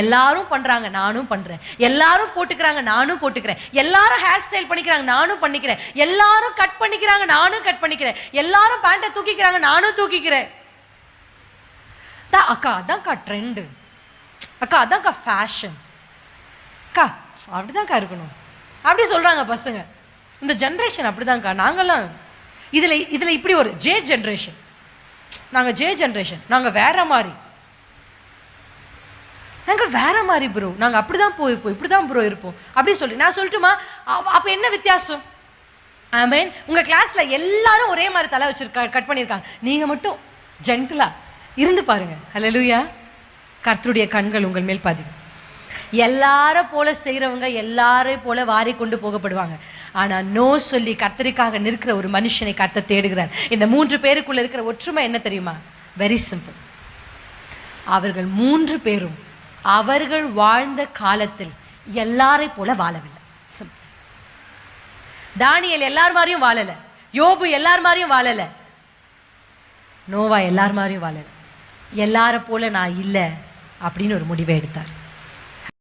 எல்லாரும் பண்றாங்க நானும் பண்றேன், எல்லாரும் போட்டுக்கிறாங்க நானும் போட்டுக்கிறேன், எல்லாரும் ஹேர் ஸ்டைல் பண்ணிக்கிறாங்க நானும் பண்ணிக்கிறேன், எல்லாரும் கட் பண்ணிக்கிறாங்க நானும் கட் பண்ணிக்கிறேன், எல்லாரும் பேண்ட்டை தூக்கிக்கிறாங்க நானும் தூக்கிக்கிறேன். அக்கா அதான்க்கா ட்ரெண்டு, அக்கா அதான்க்கா ஃபேஷன், அக்கா அப்படிதான்க்கா இருக்கணும் அப்படி சொல்றாங்க பசங்க. இந்த ஜென்ரேஷன் அப்படிதான்க்கா. நாங்கெல்லாம் இதுல இப்படி ஒரு ஜே ஜென்ரேஷன், நாங்க ஜே ஜென்ரேஷன், நாங்க வேற மாதிரி, நாங்க வேற மாதிரி ப்ரோ, நாங்க அப்படிதான் போயிருப்போம், இப்படிதான் ப்ரோ இருப்போம் அப்படி சொல்லி நான் சொல்லட்டுமா? அப்ப என்ன வித்தியாசம்? ஆமென். உங்க கிளாஸ்ல எல்லாரும் ஒரே மாதிரி தலை வச்சிருக்க கட் பண்ணியிருக்காங்க, நீங்க மட்டும் ஜென்டிலா இருந்து பாருங்க. ஹல்லேலூயா. கர்த்தருடைய கண்கள் உங்கள் மேல் பதியும். எல்லாரும் போல செய்கிறவங்க எல்லாரையும் போல வாரி கொண்டு போகப்படுவாங்க. ஆனால் நோ சொல்லி கர்த்தருக்காக நிற்கிற ஒரு மனுஷனை கர்த்தர் தேடுகிறார். இந்த 3 பேருக்குள்ள இருக்கிற ஒற்றுமை என்ன தெரியுமா? Very simple. அவர்கள் 3 பேரும் அவர்கள் வாழ்ந்த காலத்தில் எல்லாரை போல வாழவில்லை. தானியேல் எல்லார் மாதிரியும் வாழல, யோபு எல்லார் மாதிரியும் வாழல, நோவா எல்லார் மாதிரியும் வாழல. எல்லார போல நான் இல்லை அப்படின்னு ஒரு முடிவை எடுத்தார்.